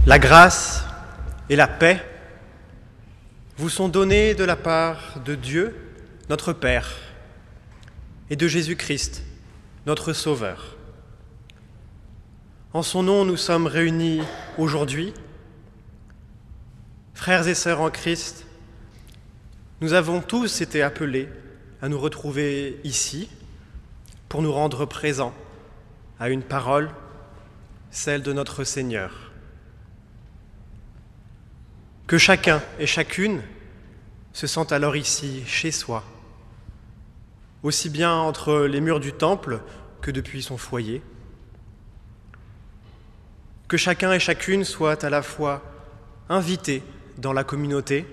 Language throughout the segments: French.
La grâce et la paix vous sont données de la part de Dieu, notre Père, et de Jésus-Christ, notre Sauveur. En son nom, nous sommes réunis aujourd'hui. Frères et sœurs en Christ, nous avons tous été appelés à nous retrouver ici pour nous rendre présents à une parole, celle de notre Seigneur. Que chacun et chacune se sente alors ici chez soi, aussi bien entre les murs du temple que depuis son foyer. Que chacun et chacune soit à la fois invité dans la communauté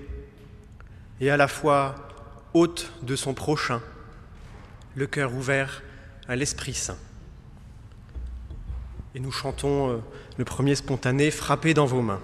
et à la fois hôte de son prochain, le cœur ouvert à l'Esprit Saint. Et nous chantons le premier spontané « Frappez dans vos mains ».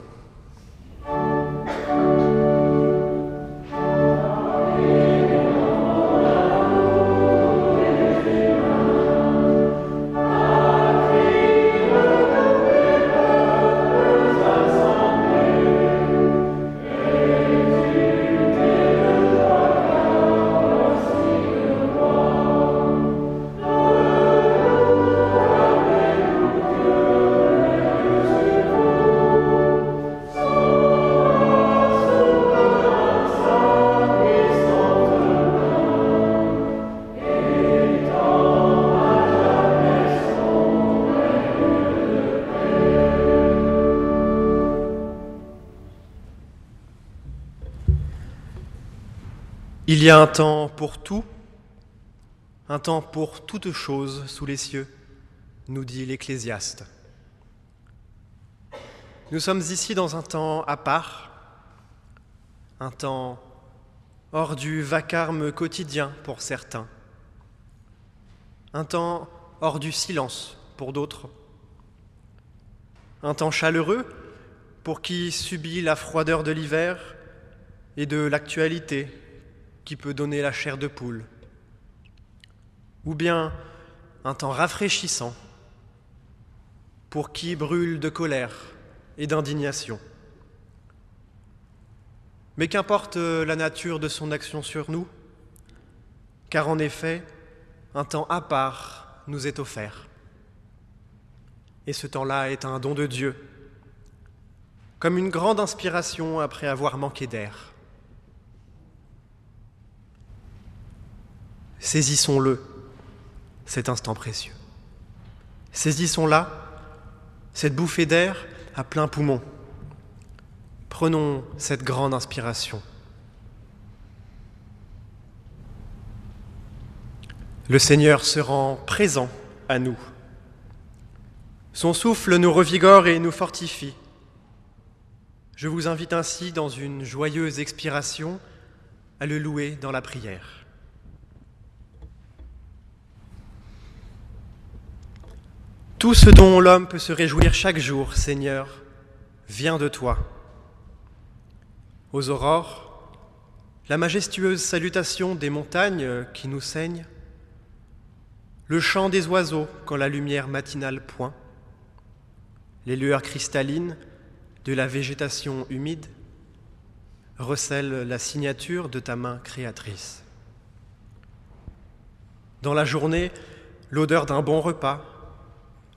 Il y a un temps pour tout, un temps pour toutes choses sous les cieux, nous dit l'Ecclésiaste. Nous sommes ici dans un temps à part, un temps hors du vacarme quotidien pour certains, un temps hors du silence pour d'autres, un temps chaleureux pour qui subit la froideur de l'hiver et de l'actualité qui peut donner la chair de poule, ou bien un temps rafraîchissant pour qui brûle de colère et d'indignation. Mais qu'importe la nature de son action sur nous, car en effet, un temps à part nous est offert. Et ce temps-là est un don de Dieu, comme une grande inspiration après avoir manqué d'air. Saisissons-le, cet instant précieux. Saisissons-la, cette bouffée d'air à plein poumon. Prenons cette grande inspiration. Le Seigneur se rend présent à nous. Son souffle nous revigore et nous fortifie. Je vous invite ainsi, dans une joyeuse expiration, à le louer dans la prière. Tout ce dont l'homme peut se réjouir chaque jour, Seigneur, vient de toi. Aux aurores, la majestueuse salutation des montagnes qui nous saignent, le chant des oiseaux quand la lumière matinale point, les lueurs cristallines de la végétation humide recèlent la signature de ta main créatrice. Dans la journée, l'odeur d'un bon repas,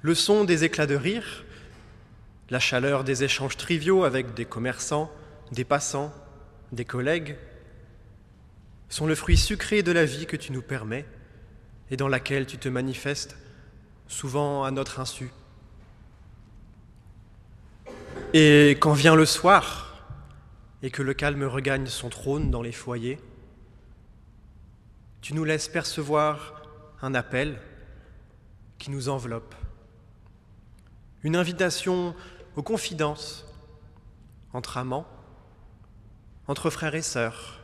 le son des éclats de rire, la chaleur des échanges triviaux avec des commerçants, des passants, des collègues, sont le fruit sucré de la vie que tu nous permets et dans laquelle tu te manifestes, souvent à notre insu. Et quand vient le soir et que le calme regagne son trône dans les foyers, tu nous laisses percevoir un appel qui nous enveloppe. Une invitation aux confidences entre amants, entre frères et sœurs,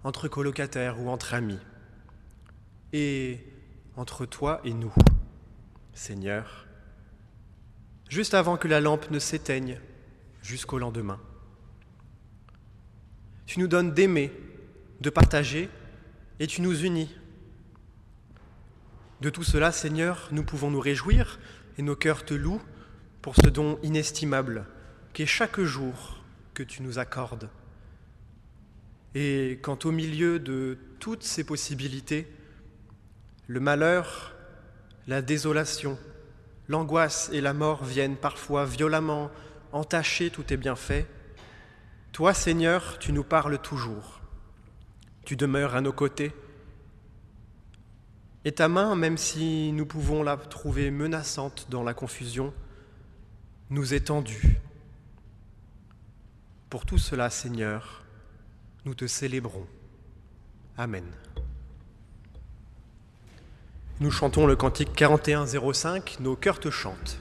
entre colocataires ou entre amis, et entre toi et nous, Seigneur, juste avant que la lampe ne s'éteigne jusqu'au lendemain. Tu nous donnes d'aimer, de partager, et tu nous unis. De tout cela, Seigneur, nous pouvons nous réjouir, et nos cœurs te louent pour ce don inestimable qu'est chaque jour que tu nous accordes. Et quand au milieu de toutes ces possibilités, le malheur, la désolation, l'angoisse et la mort viennent parfois violemment entacher tous tes bienfaits, toi, Seigneur, tu nous parles toujours. Tu demeures à nos côtés. Et ta main, même si nous pouvons la trouver menaçante dans la confusion, nous est tendue. Pour tout cela, Seigneur, nous te célébrons. Amen. Nous chantons le cantique 4105, nos cœurs te chantent.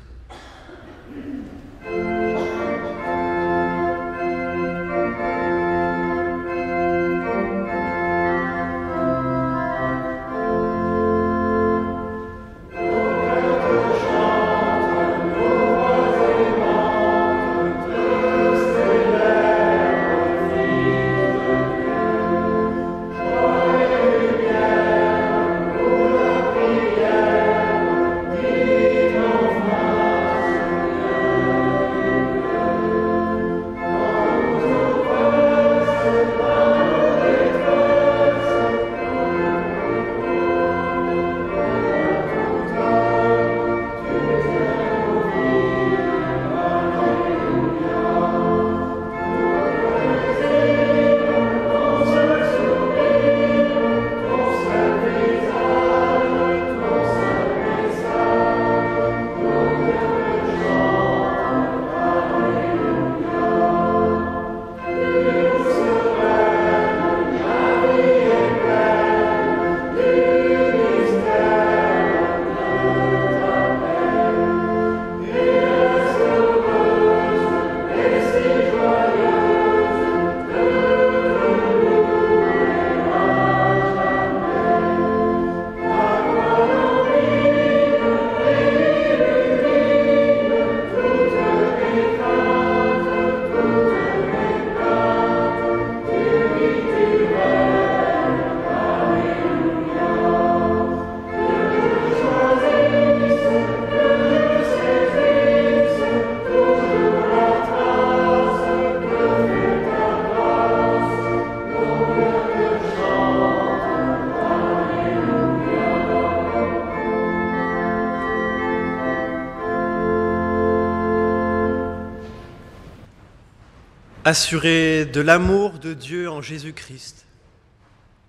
Assurés de l'amour de Dieu en Jésus-Christ,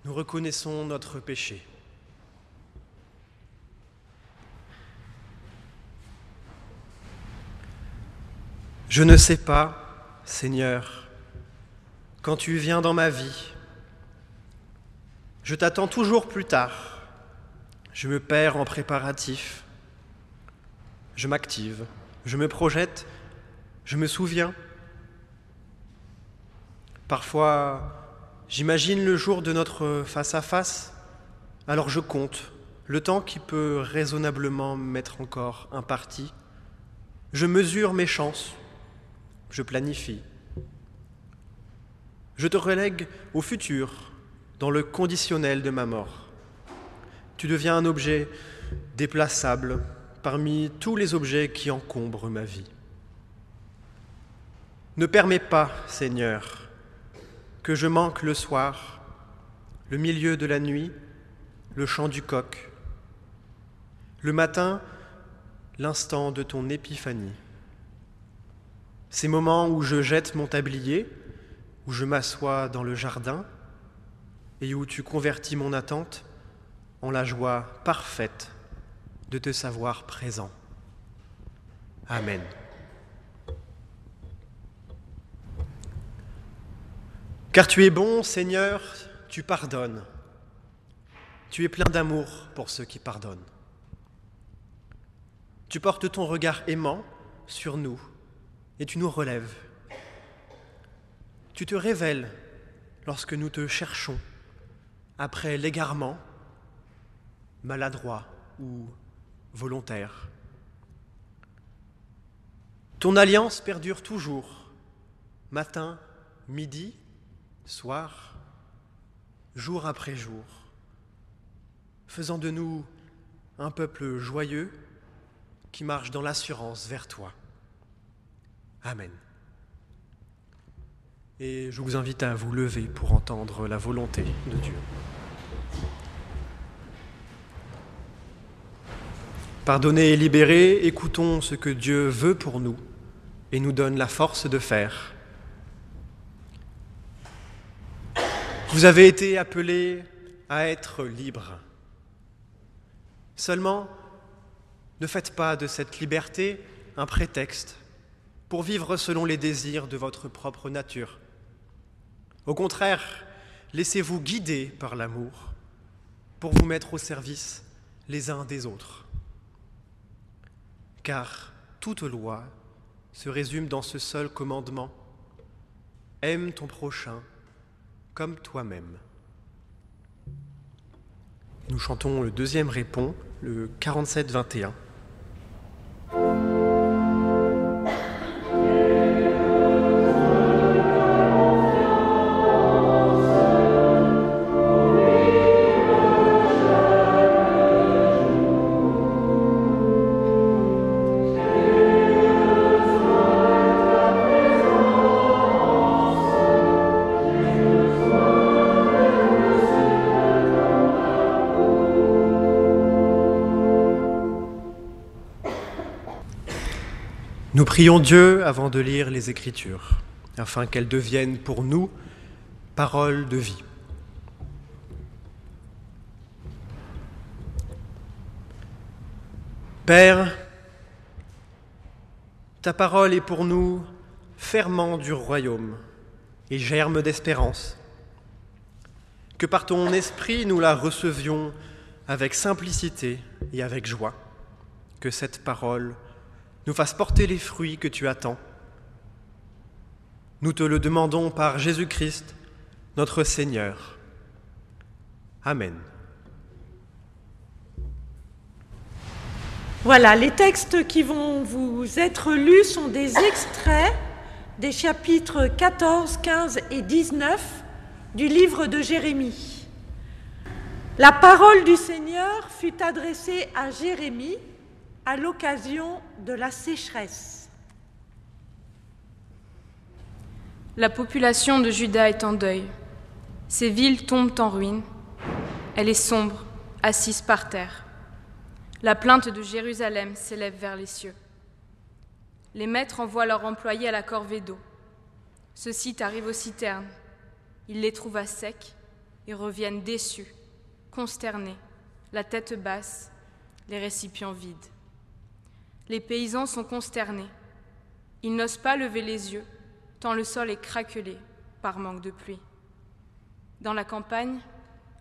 nous reconnaissons notre péché. Je ne sais pas, Seigneur, quand tu viens dans ma vie. Je t'attends toujours plus tard. Je me perds en préparatifs. Je m'active, je me projette, je me souviens. Parfois, j'imagine le jour de notre face-à-face, alors je compte le temps qui peut raisonnablement m'être encore imparti. Je mesure mes chances, je planifie. Je te relègue au futur, dans le conditionnel de ma mort. Tu deviens un objet déplaçable parmi tous les objets qui encombrent ma vie. Ne permets pas, Seigneur, que je manque le soir, le milieu de la nuit, le chant du coq, le matin, l'instant de ton épiphanie. Ces moments où je jette mon tablier, où je m'assois dans le jardin et où tu convertis mon attente en la joie parfaite de te savoir présent. Amen. Car tu es bon, Seigneur, tu pardonnes. Tu es plein d'amour pour ceux qui pardonnent. Tu portes ton regard aimant sur nous et tu nous relèves. Tu te révèles lorsque nous te cherchons après l'égarement, maladroit ou volontaire. Ton alliance perdure toujours, matin, midi, soir, jour après jour, faisant de nous un peuple joyeux qui marche dans l'assurance vers toi. Amen. Et je vous invite à vous lever pour entendre la volonté de Dieu. Pardonnés et libérés, écoutons ce que Dieu veut pour nous et nous donne la force de faire. Vous avez été appelés à être libres. Seulement, ne faites pas de cette liberté un prétexte pour vivre selon les désirs de votre propre nature. Au contraire, laissez-vous guider par l'amour pour vous mettre au service les uns des autres. Car toute loi se résume dans ce seul commandement: aime ton prochain comme toi-même. Nous chantons le deuxième répon, le 47-21. Nous prions Dieu avant de lire les Écritures, afin qu'elles deviennent pour nous paroles de vie. Père, ta parole est pour nous ferment du royaume et germe d'espérance. Que par ton esprit nous la recevions avec simplicité et avec joie. Que cette parole nous fasse porter les fruits que tu attends. Nous te le demandons par Jésus-Christ, notre Seigneur. Amen. Voilà, les textes qui vont vous être lus sont des extraits des chapitres 14, 15 et 19 du livre de Jérémie. La parole du Seigneur fut adressée à Jérémie à l'occasion de la sécheresse. La population de Juda est en deuil. Ses villes tombent en ruine. Elle est sombre, assise par terre. La plainte de Jérusalem s'élève vers les cieux. Les maîtres envoient leurs employés à la corvée d'eau. Ceux-ci arrivent aux citernes. Ils les trouvent à sec et reviennent déçus, consternés, la tête basse, les récipients vides. Les paysans sont consternés. Ils n'osent pas lever les yeux, tant le sol est craquelé par manque de pluie. Dans la campagne,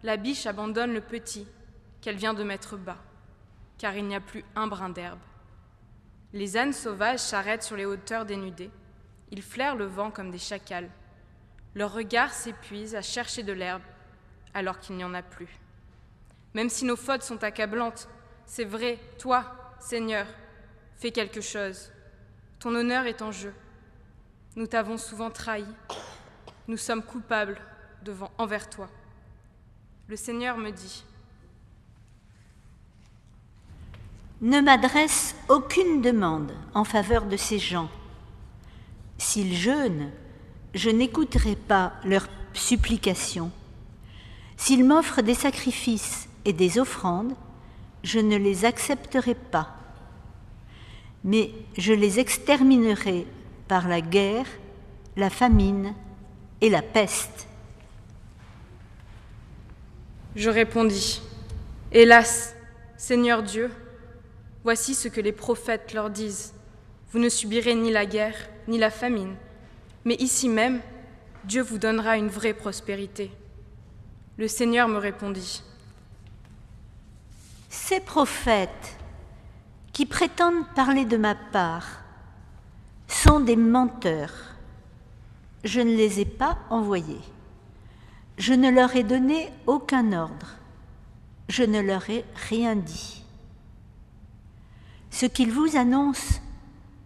la biche abandonne le petit qu'elle vient de mettre bas, car il n'y a plus un brin d'herbe. Les ânes sauvages s'arrêtent sur les hauteurs dénudées. Ils flairent le vent comme des chacals. Leur regard s'épuise à chercher de l'herbe alors qu'il n'y en a plus. Même si nos fautes sont accablantes, c'est vrai, toi, Seigneur, fais quelque chose. Ton honneur est en jeu. Nous t'avons souvent trahi. Nous sommes coupables envers toi. Le Seigneur me dit: ne m'adresse aucune demande en faveur de ces gens. S'ils jeûnent, je n'écouterai pas leurs supplications. S'ils m'offrent des sacrifices et des offrandes, je ne les accepterai pas. Mais je les exterminerai par la guerre, la famine et la peste. Je répondis: hélas, Seigneur Dieu, voici ce que les prophètes leur disent. Vous ne subirez ni la guerre, ni la famine, mais ici même, Dieu vous donnera une vraie prospérité. Le Seigneur me répondit: ces prophètes qui prétendent parler de ma part sont des menteurs. Je ne les ai pas envoyés. Je ne leur ai donné aucun ordre. Je ne leur ai rien dit. Ce qu'ils vous annoncent,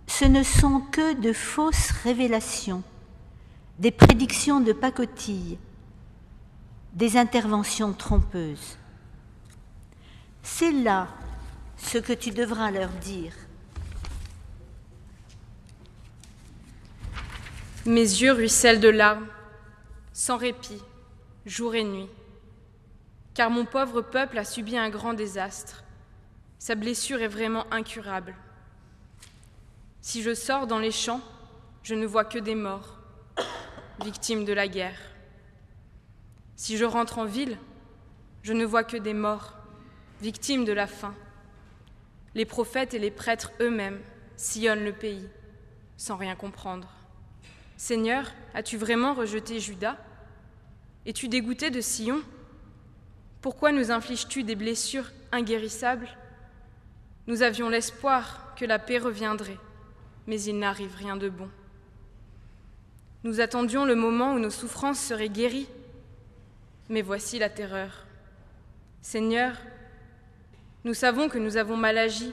ce ne sont que de fausses révélations, des prédictions de pacotille, des interventions trompeuses. C'est là ce que tu devras leur dire. Mes yeux ruissellent de larmes, sans répit, jour et nuit. Car mon pauvre peuple a subi un grand désastre. Sa blessure est vraiment incurable. Si je sors dans les champs, je ne vois que des morts, victimes de la guerre. Si je rentre en ville, je ne vois que des morts, victimes de la faim. Les prophètes et les prêtres eux-mêmes sillonnent le pays, sans rien comprendre. Seigneur, as-tu vraiment rejeté Juda? Es-tu dégoûté de Sion? Pourquoi nous infliges-tu des blessures inguérissables? Nous avions l'espoir que la paix reviendrait, mais il n'arrive rien de bon. Nous attendions le moment où nos souffrances seraient guéries, mais voici la terreur. Seigneur, nous savons que nous avons mal agi.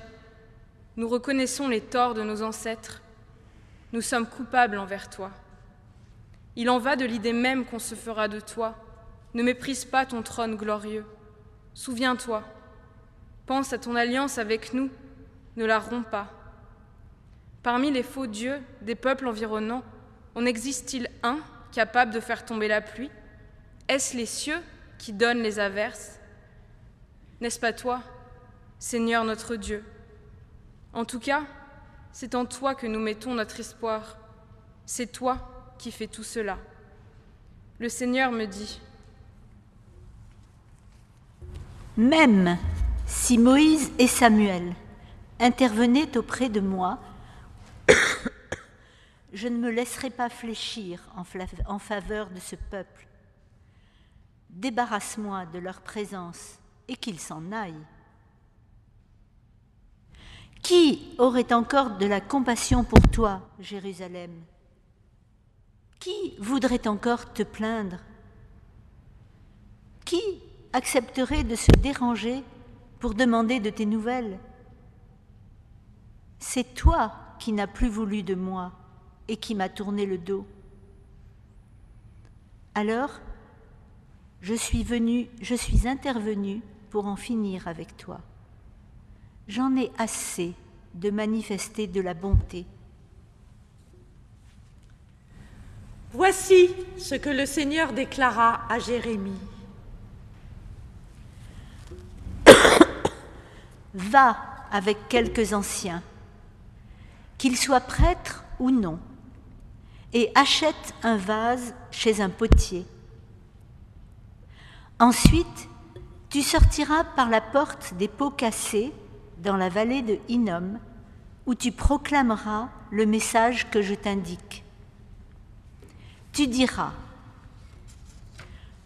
Nous reconnaissons les torts de nos ancêtres. Nous sommes coupables envers toi. Il en va de l'idée même qu'on se fera de toi. Ne méprise pas ton trône glorieux. Souviens-toi. Pense à ton alliance avec nous. Ne la romps pas. Parmi les faux dieux des peuples environnants, en existe-t-il un capable de faire tomber la pluie? Est-ce les cieux qui donnent les averses? N'est-ce pas toi, Seigneur notre Dieu? En tout cas, c'est en toi que nous mettons notre espoir. C'est toi qui fais tout cela. Le Seigneur me dit: Même si Moïse et Samuel intervenaient auprès de moi, je ne me laisserai pas fléchir en faveur de ce peuple. Débarrasse-moi de leur présence et qu'ils s'en aillent. Qui aurait encore de la compassion pour toi, Jérusalem? Qui voudrait encore te plaindre? Qui accepterait de se déranger pour demander de tes nouvelles? C'est toi qui n'as plus voulu de moi et qui m'as tourné le dos. Alors, je suis intervenue pour en finir avec toi. J'en ai assez de manifester de la bonté. Voici ce que le Seigneur déclara à Jérémie. Va avec quelques anciens, qu'ils soient prêtres ou non, et achète un vase chez un potier. Ensuite, tu sortiras par la porte des pots cassés dans la vallée de Hinnom, où tu proclameras le message que je t'indique. Tu diras: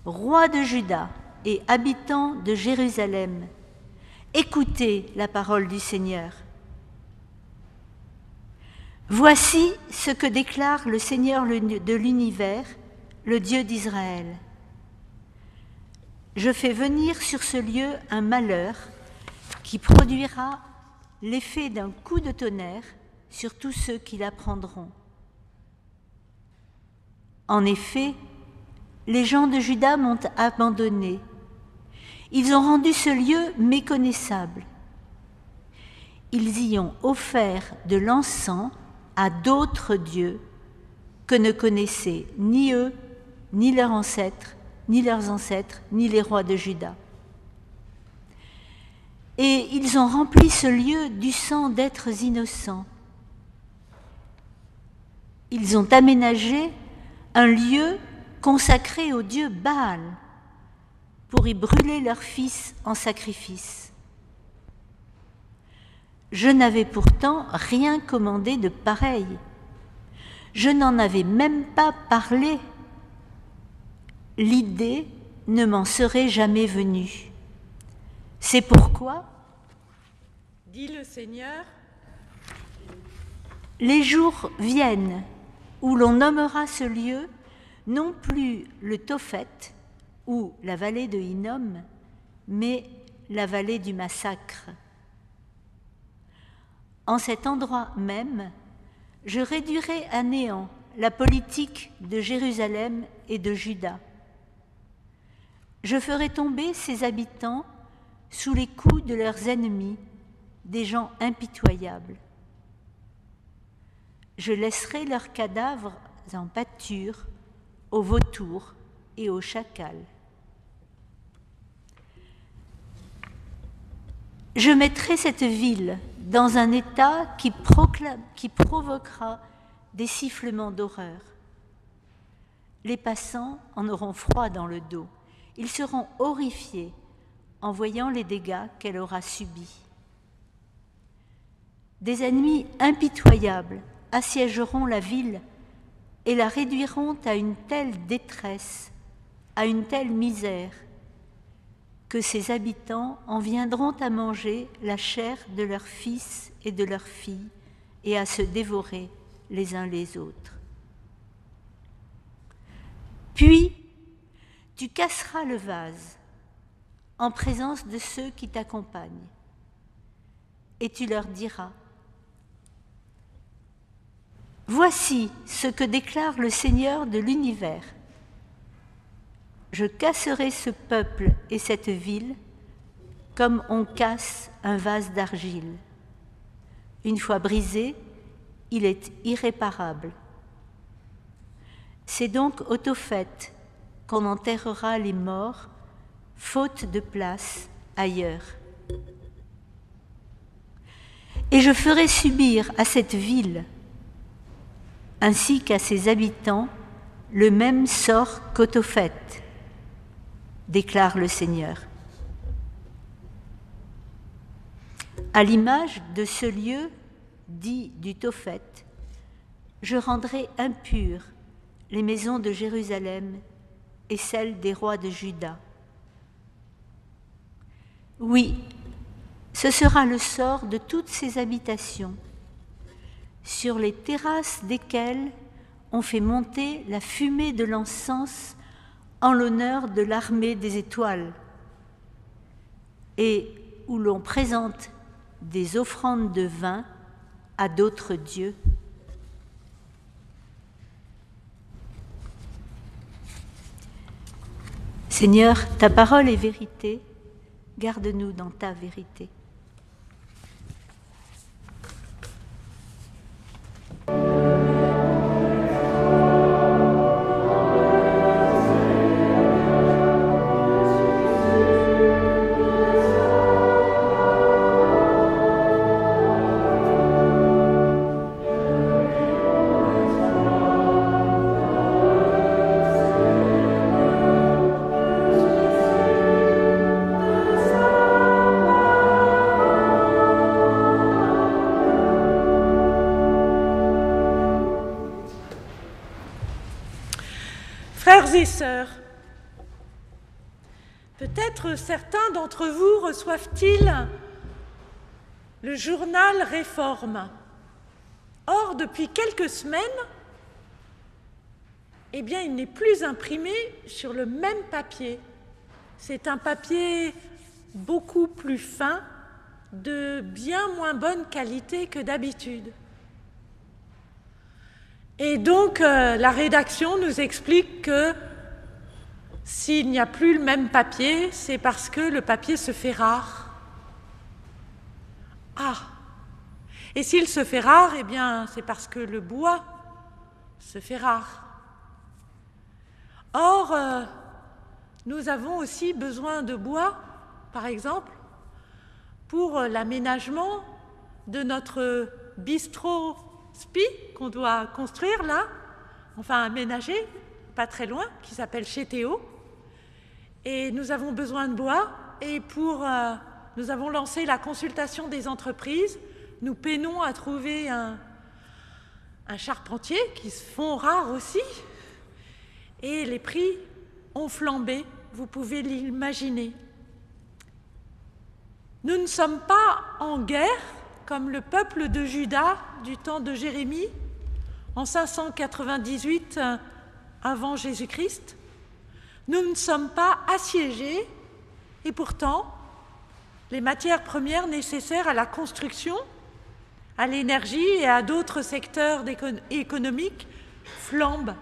Roi de Juda et habitants de Jérusalem, écoutez la parole du Seigneur. Voici ce que déclare le Seigneur de l'univers, le Dieu d'Israël. Je fais venir sur ce lieu un malheur qui produira l'effet d'un coup de tonnerre sur tous ceux qui l'apprendront. En effet, les gens de Juda m'ont abandonné. Ils ont rendu ce lieu méconnaissable. Ils y ont offert de l'encens à d'autres dieux que ne connaissaient ni eux, ni leurs ancêtres, ni les rois de Juda. Et ils ont rempli ce lieu du sang d'êtres innocents. Ils ont aménagé un lieu consacré au dieu Baal pour y brûler leurs fils en sacrifice. Je n'avais pourtant rien commandé de pareil. Je n'en avais même pas parlé. L'idée ne m'en serait jamais venue. C'est pourquoi, dit le Seigneur, les jours viennent où l'on nommera ce lieu non plus le Tophet ou la vallée de Hinnom, mais la vallée du massacre. En cet endroit même, je réduirai à néant la politique de Jérusalem et de Juda. Je ferai tomber ses habitants sous les coups de leurs ennemis, des gens impitoyables. Je laisserai leurs cadavres en pâture aux vautours et aux chacals. Je mettrai cette ville dans un état qui provoquera des sifflements d'horreur. Les passants en auront froid dans le dos. Ils seront horrifiés en voyant les dégâts qu'elle aura subis. Des ennemis impitoyables assiégeront la ville et la réduiront à une telle détresse, à une telle misère, que ses habitants en viendront à manger la chair de leurs fils et de leurs filles et à se dévorer les uns les autres. Puis, tu casseras le vase en présence de ceux qui t'accompagnent et tu leur diras : voici ce que déclare le Seigneur de l'univers. Je casserai ce peuple et cette ville comme on casse un vase d'argile. Une fois brisé, il est irréparable. C'est donc au Tophet qu'on enterrera les morts, faute de place ailleurs. Et je ferai subir à cette ville, ainsi qu'à ses habitants, le même sort qu'au Tophet, déclare le Seigneur. À l'image de ce lieu dit du Tophet, je rendrai impures les maisons de Jérusalem et celles des rois de Juda. Oui, ce sera le sort de toutes ces habitations, sur les terrasses desquelles on fait monter la fumée de l'encens en l'honneur de l'armée des étoiles, et où l'on présente des offrandes de vin à d'autres dieux. Seigneur, ta parole est vérité, garde-nous dans ta vérité. Frères et sœurs, peut-être certains d'entre vous reçoivent-ils le journal Réforme. Or, depuis quelques semaines, eh bien, il n'est plus imprimé sur le même papier. C'est un papier beaucoup plus fin, de bien moins bonne qualité que d'habitude. Et donc, la rédaction nous explique que s'il n'y a plus le même papier, c'est parce que le papier se fait rare. Ah! Et s'il se fait rare, eh bien, c'est parce que le bois se fait rare. Or, nous avons aussi besoin de bois, par exemple, pour l'aménagement de notre bistrot Spi qu'on doit construire là, enfin aménager, pas très loin, qui s'appelle chez Théo. Et nous avons besoin de bois et nous avons lancé la consultation des entreprises. Nous peinons à trouver un charpentier qui se font rares aussi. Et les prix ont flambé, vous pouvez l'imaginer. Nous ne sommes pas en guerre comme le peuple de Juda du temps de Jérémie, en 598 avant Jésus-Christ. Nous ne sommes pas assiégés, et pourtant, les matières premières nécessaires à la construction, à l'énergie et à d'autres secteurs économiques flambent.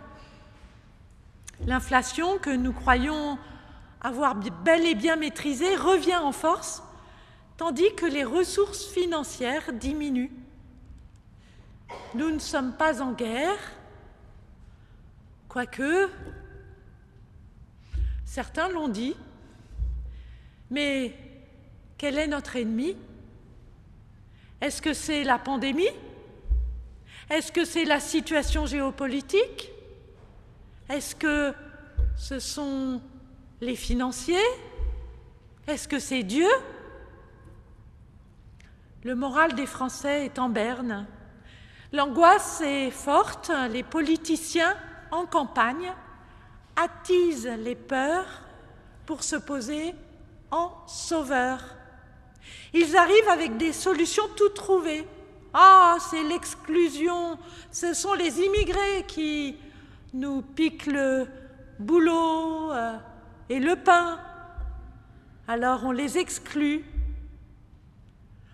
L'inflation, que nous croyons avoir bel et bien maîtrisée, revient en force, tandis que les ressources financières diminuent. Nous ne sommes pas en guerre, Quoique, certains l'ont dit, mais quel est notre ennemi? Est-ce que c'est la pandémie? Est-ce que c'est la situation géopolitique? Est-ce que ce sont les financiers? Est-ce que c'est Dieu? Le moral des Français est en berne. L'angoisse est forte. Les politiciens en campagne attisent les peurs pour se poser en sauveurs. Ils arrivent avec des solutions toutes trouvées. Ah, c'est l'exclusion, ce sont les immigrés qui nous piquent le boulot et le pain. Alors on les exclut.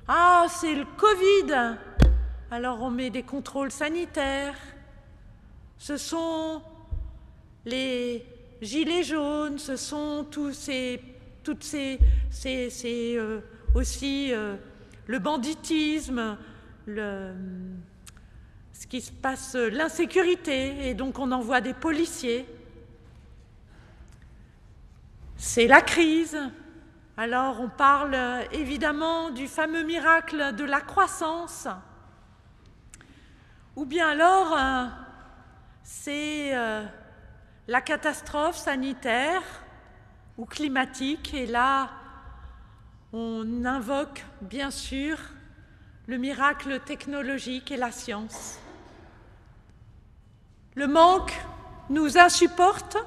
Ah, c'est le Covid, alors on met des contrôles sanitaires. Ce sont les gilets jaunes, ce sont aussi le banditisme, ce qui se passe, l'insécurité, et donc on envoie des policiers. C'est la crise. Alors on parle évidemment du fameux miracle de la croissance. Ou bien alors c'est la catastrophe sanitaire ou climatique, et là on invoque bien sûr le miracle technologique et la science. Le manque nous insupporte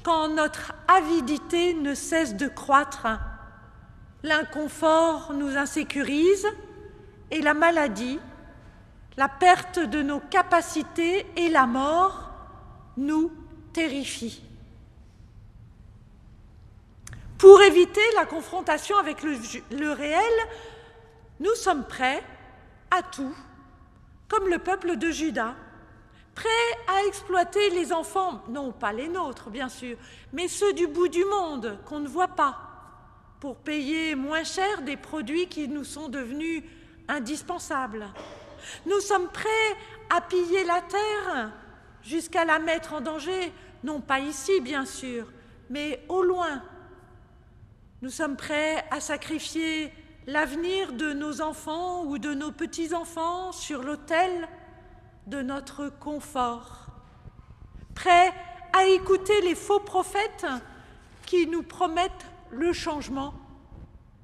quand notre avidité ne cesse de croître. L'inconfort nous insécurise et la maladie, la perte de nos capacités et la mort nous terrifient. Pour éviter la confrontation avec le réel, nous sommes prêts à tout, comme le peuple de Juda, prêts à exploiter les enfants, non pas les nôtres bien sûr, mais ceux du bout du monde qu'on ne voit pas, pour payer moins cher des produits qui nous sont devenus indispensables. Nous sommes prêts à piller la terre jusqu'à la mettre en danger, non pas ici bien sûr, mais au loin. Nous sommes prêts à sacrifier l'avenir de nos enfants ou de nos petits-enfants sur l'autel de notre confort. Prêts à écouter les faux prophètes qui nous promettent le changement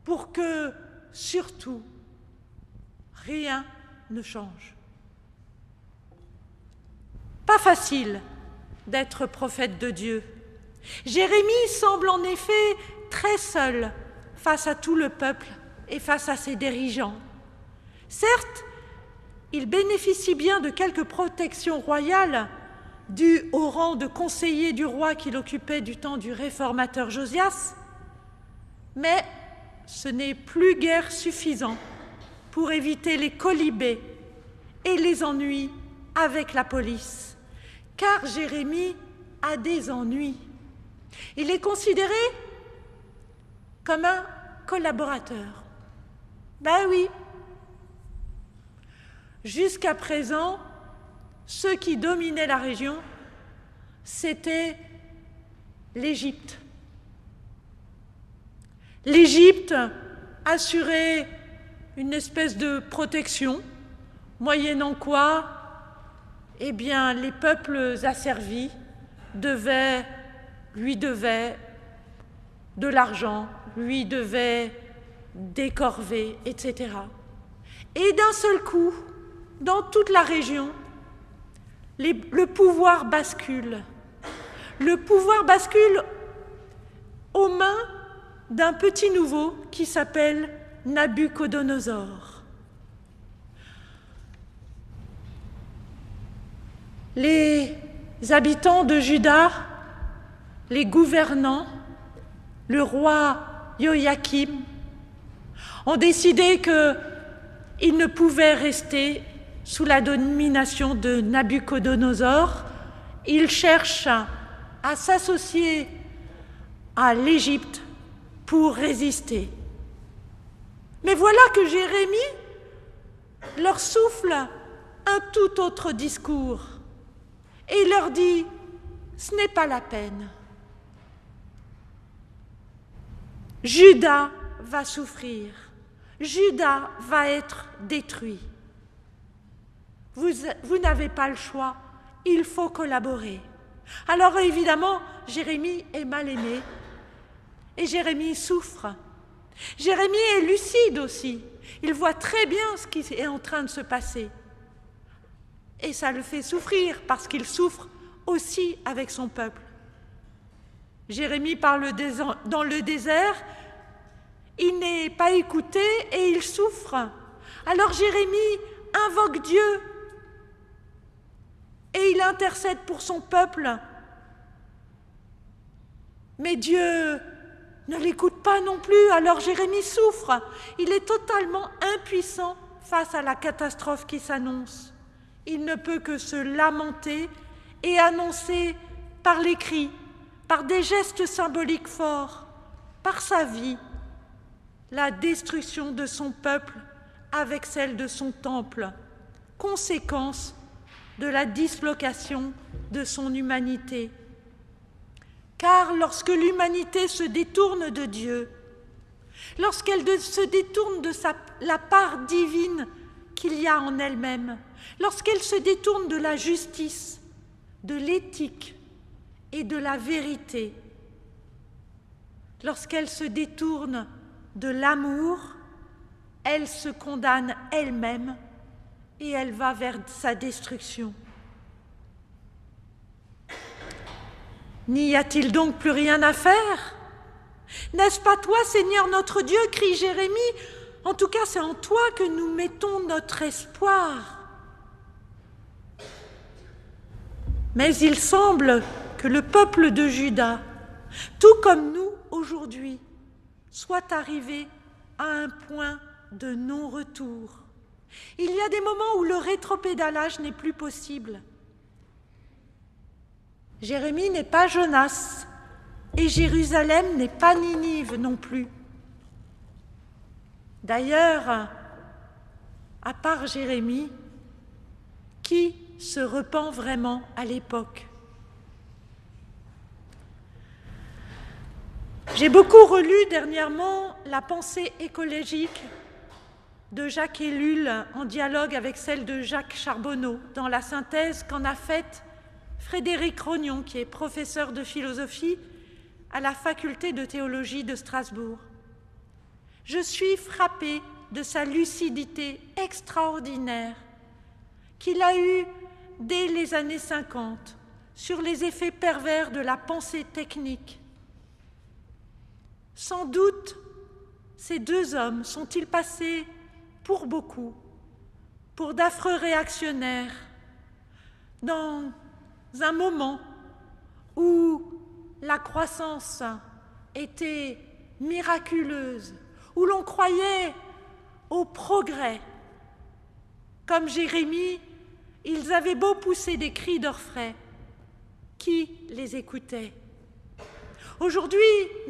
pour que, surtout, rien ne change. Pas facile d'être prophète de Dieu. Jérémie semble en effet très seul face à tout le peuple et face à ses dirigeants. Certes, il bénéficie bien de quelques protections royales dues au rang de conseiller du roi qu'il occupait du temps du réformateur Josias, mais ce n'est plus guère suffisant pour éviter les colibés et les ennuis avec la police, car Jérémie a des ennuis. Il est considéré comme un collaborateur. Ben oui. Jusqu'à présent, ceux qui dominaient la région, c'était l'Égypte. L'Égypte assurait une espèce de protection, moyennant quoi, eh bien, les peuples asservis lui devaient de l'argent, lui devaient des corvées, etc. Et d'un seul coup, dans toute la région, le pouvoir bascule. Le pouvoir bascule aux mains d'un petit nouveau qui s'appelle Nabuchodonosor. Les habitants de Juda, les gouvernants, le roi Joachim, ont décidé qu'ils ne pouvaient rester sous la domination de Nabuchodonosor. Ils cherchent à s'associer à l'Égypte pour résister. Mais voilà que Jérémie leur souffle un tout autre discours et leur dit ce n'est pas la peine. Juda va souffrir. Juda va être détruit. Vous n'avez pas le choix, il faut collaborer. Alors évidemment, Jérémie est mal aimé et Jérémie souffre. Jérémie est lucide aussi, il voit très bien ce qui est en train de se passer. Et ça le fait souffrir parce qu'il souffre aussi avec son peuple. Jérémie parle dans le désert, il n'est pas écouté et il souffre. Alors Jérémie invoque Dieu et il intercède pour son peuple. Mais Dieu ne l'écoute pas non plus, alors Jérémie souffre. Il est totalement impuissant face à la catastrophe qui s'annonce. Il ne peut que se lamenter et annoncer par les cris, par des gestes symboliques forts, par sa vie, la destruction de son peuple avec celle de son temple, conséquence de la dislocation de son humanité. Car lorsque l'humanité se détourne de Dieu, lorsqu'elle se détourne de la part divine qu'il y a en elle-même, lorsqu'elle se détourne de la justice, de l'éthique et de la vérité, lorsqu'elle se détourne de l'amour, elle se condamne elle-même et elle va vers sa destruction. N'y a-t-il donc plus rien à faire? N'est-ce pas toi, Seigneur notre Dieu, crie Jérémie? En tout cas, c'est en toi que nous mettons notre espoir. Mais il semble que le peuple de Juda, tout comme nous aujourd'hui, soit arrivé à un point de non-retour. Il y a des moments où le rétropédalage n'est plus possible. Jérémie n'est pas Jonas et Jérusalem n'est pas Ninive non plus. D'ailleurs, à part Jérémie, qui se repent vraiment à l'époque? J'ai beaucoup relu dernièrement La pensée écologique de Jacques Ellul en dialogue avec celle de Jacques Charbonneau dans la synthèse qu'en a faite Frédéric Rognon, qui est professeur de philosophie à la faculté de théologie de Strasbourg. Je suis frappée de sa lucidité extraordinaire qu'il a eue dès les années 50 sur les effets pervers de la pensée technique. Sans doute, ces deux hommes sont-ils passés, pour beaucoup, pour d'affreux réactionnaires, dans un moment où la croissance était miraculeuse, où l'on croyait au progrès. Comme Jérémie, ils avaient beau pousser des cris d'orfraie, qui les écoutait? Aujourd'hui,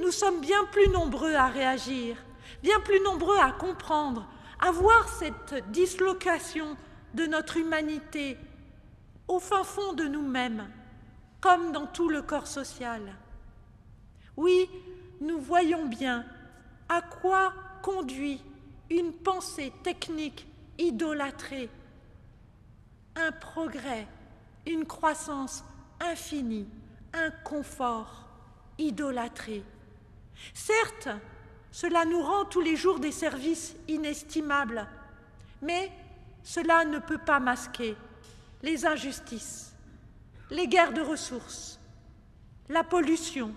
nous sommes bien plus nombreux à réagir, bien plus nombreux à comprendre, à voir cette dislocation de notre humanité au fin fond de nous-mêmes, comme dans tout le corps social. Oui, nous voyons bien à quoi conduit une pensée technique idolâtrée, un progrès, une croissance infinie, un confort idolâtré. Certes, cela nous rend tous les jours des services inestimables, mais cela ne peut pas masquer les injustices, les guerres de ressources, la pollution,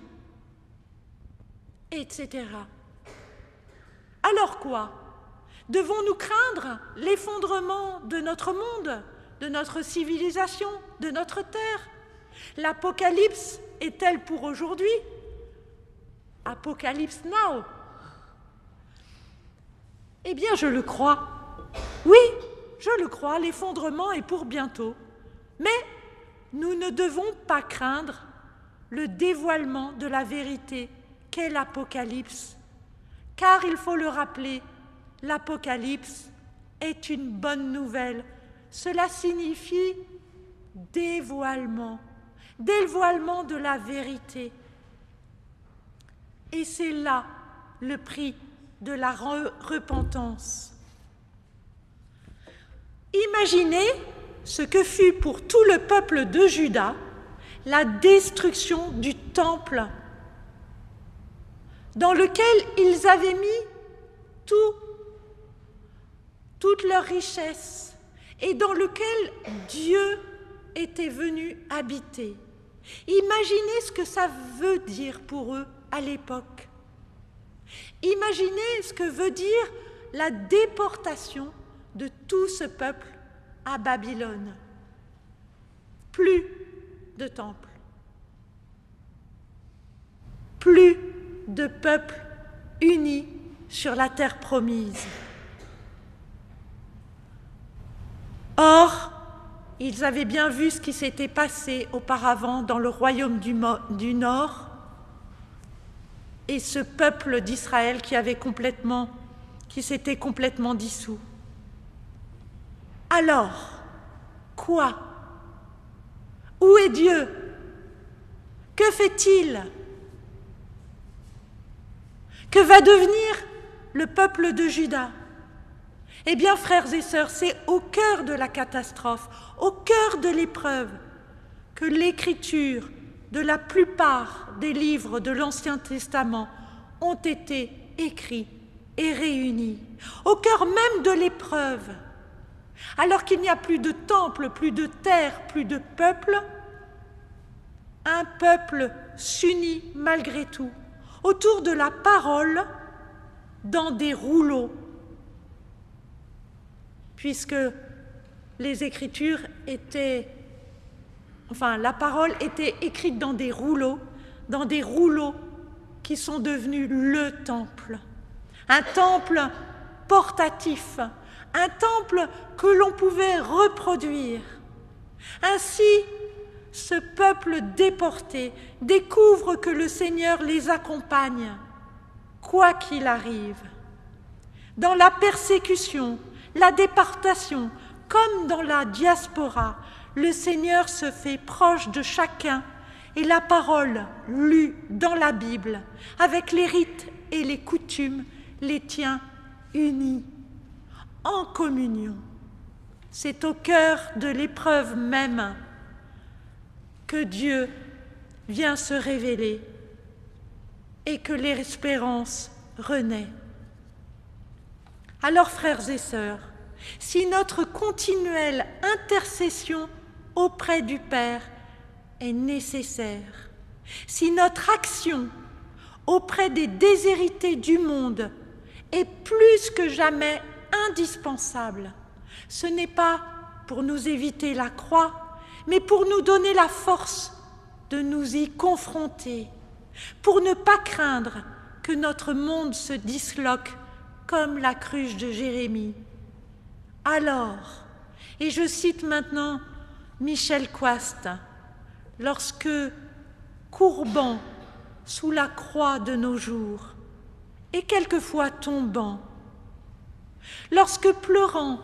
etc. Alors quoi? Devons-nous craindre l'effondrement de notre monde, de notre civilisation, de notre terre? L'apocalypse est-elle pour aujourd'hui? Apocalypse now? Eh bien, je le crois. Oui, je le crois, l'effondrement est pour bientôt. Mais nous ne devons pas craindre le dévoilement de la vérité qu'est l'Apocalypse. Car, il faut le rappeler, l'Apocalypse est une bonne nouvelle. Cela signifie dévoilement. dévoilement de la vérité. Et c'est là le prix de la repentance. Imaginez ce que fut pour tout le peuple de Juda la destruction du temple dans lequel ils avaient mis toute leur richesse et dans lequel Dieu était venu habiter. Imaginez ce que ça veut dire pour eux à l'époque. Imaginez ce que veut dire la déportation de tout ce peuple à Babylone. Plus de temple. Plus de peuple uni sur la terre promise. Or, ils avaient bien vu ce qui s'était passé auparavant dans le royaume du Nord et ce peuple d'Israël qui s'était complètement dissous. Alors, quoi? Où est Dieu? Que fait-il? Que va devenir le peuple de Juda? Eh bien, frères et sœurs, c'est au cœur de la catastrophe, au cœur de l'épreuve, que l'écriture de la plupart des livres de l'Ancien Testament ont été écrits et réunis. Au cœur même de l'épreuve, alors qu'il n'y a plus de temple, plus de terre, plus de peuple, un peuple s'unit malgré tout autour de la parole dans des rouleaux, puisque les Écritures la parole était écrite dans des rouleaux qui sont devenus le temple. Un temple portatif, un temple que l'on pouvait reproduire. Ainsi, ce peuple déporté découvre que le Seigneur les accompagne, quoi qu'il arrive. Dans la persécution, la déportation, comme dans la diaspora, le Seigneur se fait proche de chacun et la parole lue dans la Bible, avec les rites et les coutumes, les tient unis, en communion. C'est au cœur de l'épreuve même que Dieu vient se révéler et que l'espérance renaît. Alors, frères et sœurs, si notre continuelle intercession auprès du Père est nécessaire, si notre action auprès des déshérités du monde est plus que jamais indispensable, ce n'est pas pour nous éviter la croix, mais pour nous donner la force de nous y confronter, pour ne pas craindre que notre monde se disloque comme la cruche de Jérémie. Alors, et je cite maintenant Michel Coast, lorsque, courbant sous la croix de nos jours, et quelquefois tombant, lorsque pleurant,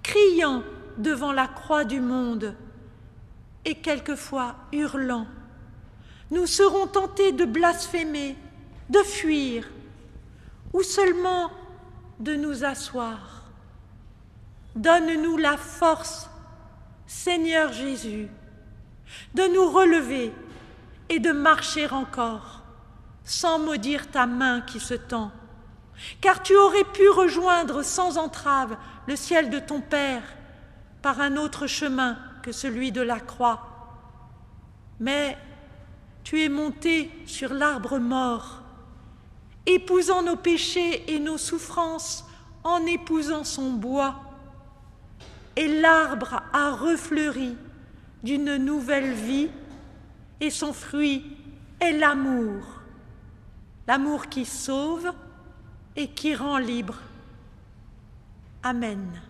criant devant la croix du monde, et quelquefois hurlant, nous serons tentés de blasphémer, de fuir, ou seulement de nous asseoir. Donne-nous la force, Seigneur Jésus, de nous relever et de marcher encore, sans maudire ta main qui se tend, car tu aurais pu rejoindre sans entrave le ciel de ton Père par un autre chemin que celui de la croix. Mais tu es monté sur l'arbre mort, épousant nos péchés et nos souffrances en épousant son bois, et l'arbre a refleuri d'une nouvelle vie, et son fruit est l'amour, l'amour qui sauve et qui rend libre. Amen.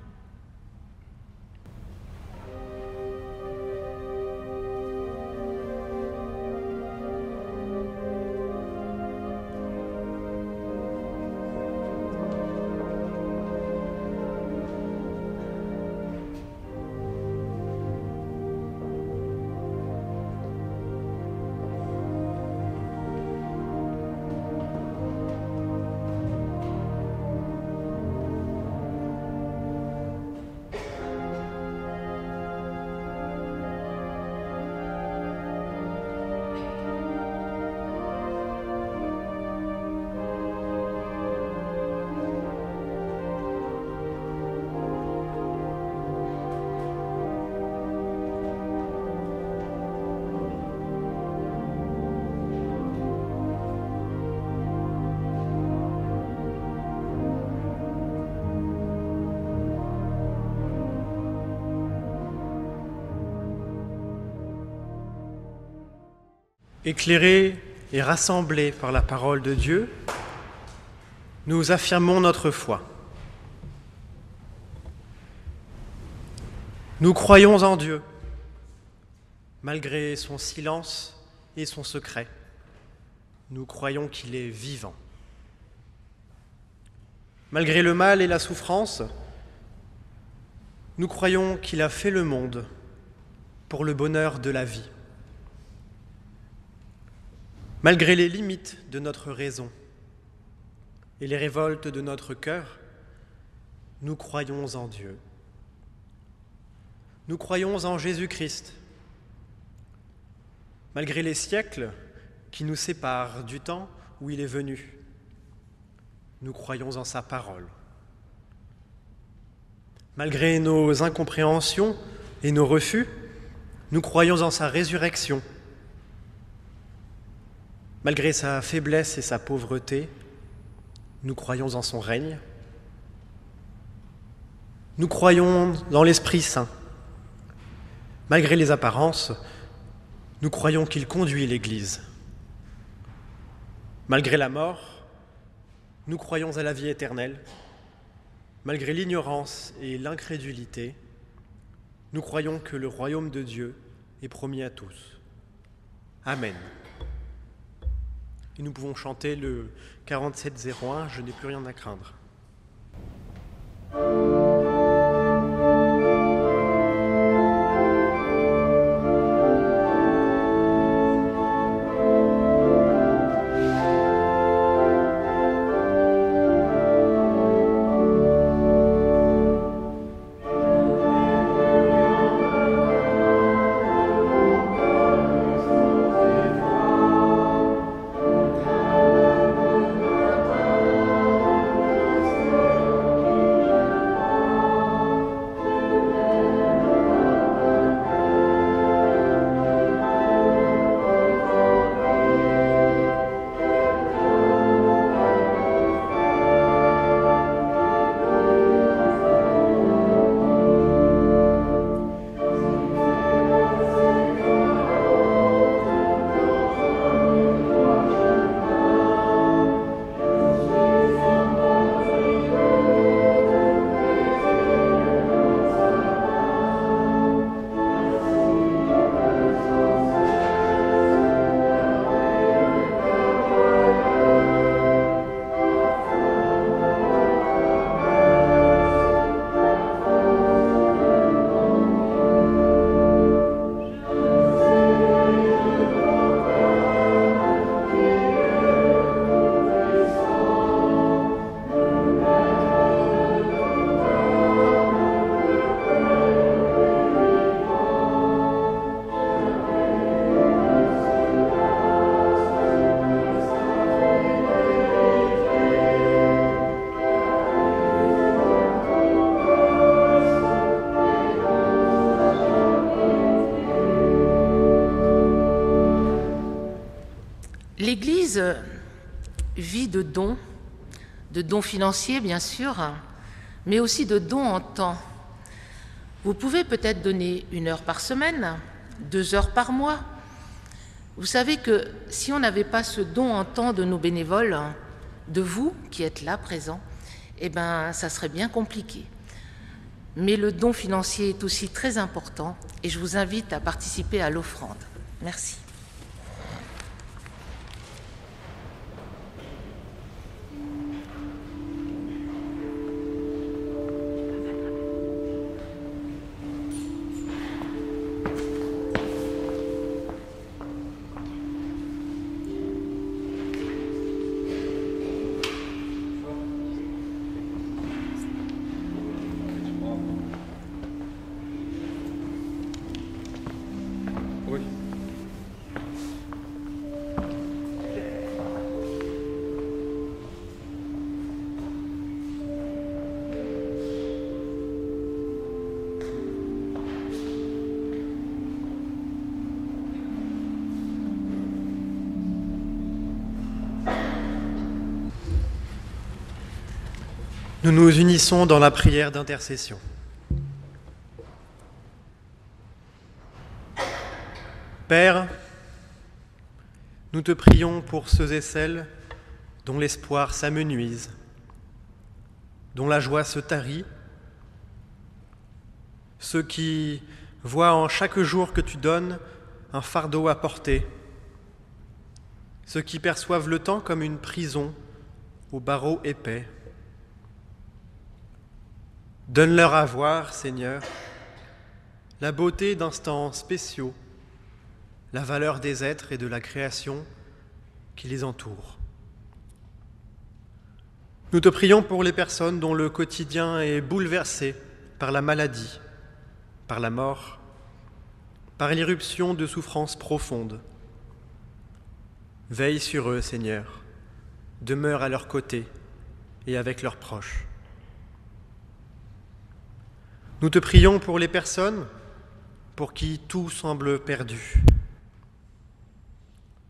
Éclairés et rassemblés par la parole de Dieu, nous affirmons notre foi. Nous croyons en Dieu, malgré son silence et son secret. Nous croyons qu'il est vivant. Malgré le mal et la souffrance, nous croyons qu'il a fait le monde pour le bonheur de la vie. Malgré les limites de notre raison et les révoltes de notre cœur, nous croyons en Dieu. Nous croyons en Jésus-Christ. Malgré les siècles qui nous séparent du temps où il est venu, nous croyons en sa parole. Malgré nos incompréhensions et nos refus, nous croyons en sa résurrection. Malgré sa faiblesse et sa pauvreté, nous croyons en son règne. Nous croyons dans l'Esprit Saint. Malgré les apparences, nous croyons qu'il conduit l'Église. Malgré la mort, nous croyons à la vie éternelle. Malgré l'ignorance et l'incrédulité, nous croyons que le royaume de Dieu est promis à tous. Amen. Et nous pouvons chanter le 4701, Je n'ai plus rien à craindre. L'Église vit de dons financiers bien sûr, mais aussi de dons en temps. Vous pouvez peut-être donner 1 heure par semaine, 2 heures par mois. Vous savez que si on n'avait pas ce don en temps de nos bénévoles, de vous qui êtes là présents, eh bien ça serait bien compliqué. Mais le don financier est aussi très important et je vous invite à participer à l'offrande. Merci. Nous nous unissons dans la prière d'intercession. Père, Nous te prions pour ceux et celles dont l'espoir s'amenuise, dont la joie se tarit, ceux qui voient en chaque jour que tu donnes un fardeau à porter, ceux qui perçoivent le temps comme une prison aux barreaux épais. Donne-leur à voir, Seigneur, la beauté d'instants spéciaux, la valeur des êtres et de la création qui les entoure. Nous te prions pour les personnes dont le quotidien est bouleversé par la maladie, par la mort, par l'irruption de souffrances profondes. Veille sur eux, Seigneur, demeure à leur côté et avec leurs proches. Nous te prions pour les personnes pour qui tout semble perdu,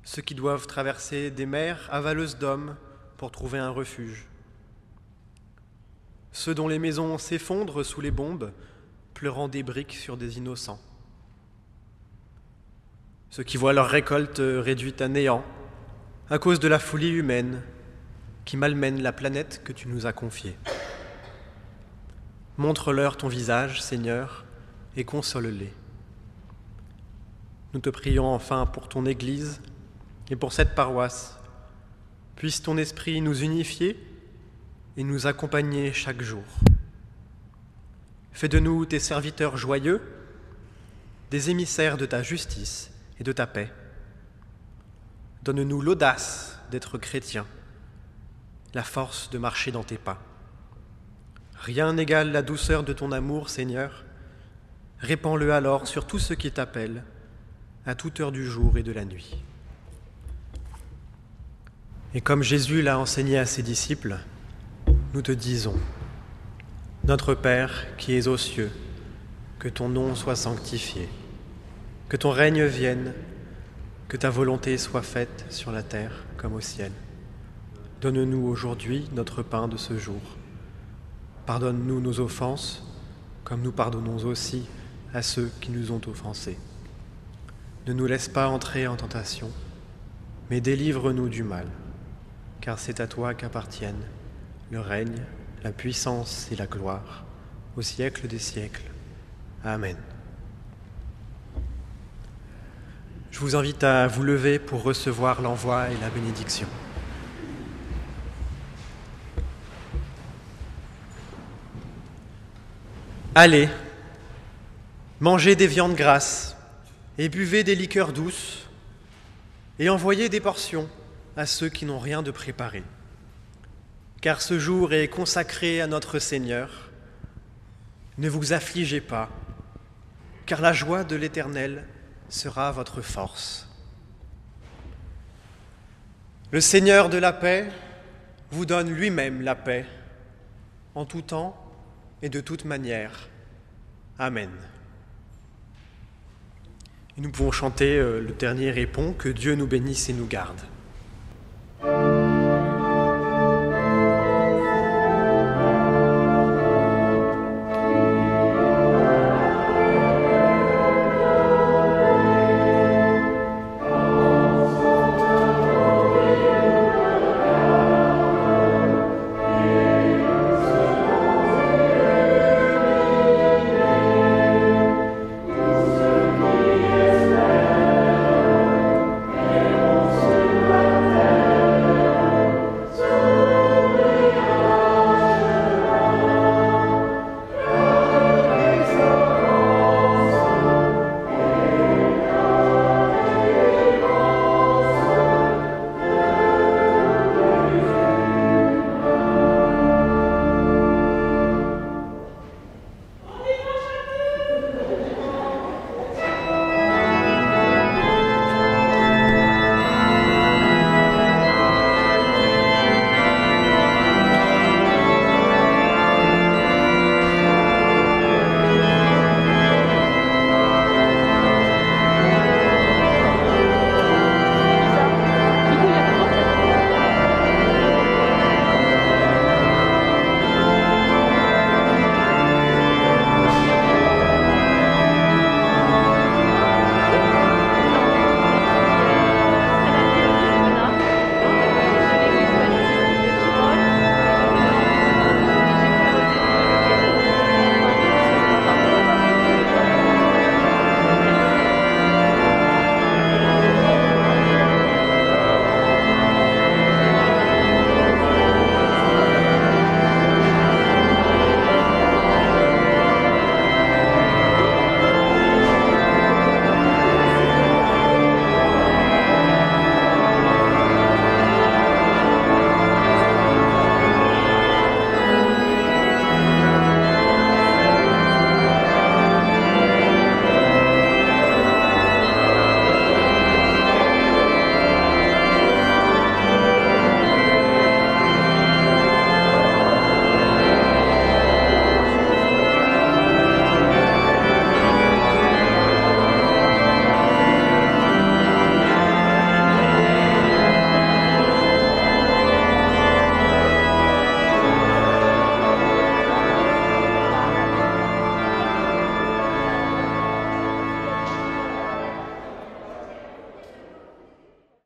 ceux qui doivent traverser des mers avaleuses d'hommes pour trouver un refuge, ceux dont les maisons s'effondrent sous les bombes, pleurant des briques sur des innocents, ceux qui voient leur récolte réduite à néant à cause de la folie humaine qui malmène la planète que tu nous as confiée. Montre-leur ton visage, Seigneur, et console-les. Nous te prions enfin pour ton Église et pour cette paroisse. Puisse ton esprit nous unifier et nous accompagner chaque jour. Fais de nous tes serviteurs joyeux, des émissaires de ta justice et de ta paix. Donne-nous l'audace d'être chrétiens, la force de marcher dans tes pas. Rien n'égale la douceur de ton amour, Seigneur. Répands-le alors sur tous ceux qui t'appellent, à toute heure du jour et de la nuit. Et comme Jésus l'a enseigné à ses disciples, nous te disons, Notre Père qui es aux cieux, que ton nom soit sanctifié, que ton règne vienne, que ta volonté soit faite sur la terre comme au ciel. Donne-nous aujourd'hui notre pain de ce jour. Pardonne-nous nos offenses, comme nous pardonnons aussi à ceux qui nous ont offensés. Ne nous laisse pas entrer en tentation, mais délivre-nous du mal, car c'est à toi qu'appartiennent le règne, la puissance et la gloire, au siècle des siècles. Amen. Je vous invite à vous lever pour recevoir l'envoi et la bénédiction. Allez, mangez des viandes grasses et buvez des liqueurs douces et envoyez des portions à ceux qui n'ont rien de préparé. Car ce jour est consacré à notre Seigneur. Ne vous affligez pas, car la joie de l'Éternel sera votre force. Le Seigneur de la paix vous donne lui-même la paix, en tout temps et de toute manière. Amen. Et nous pouvons chanter le dernier épon, que Dieu nous bénisse et nous garde.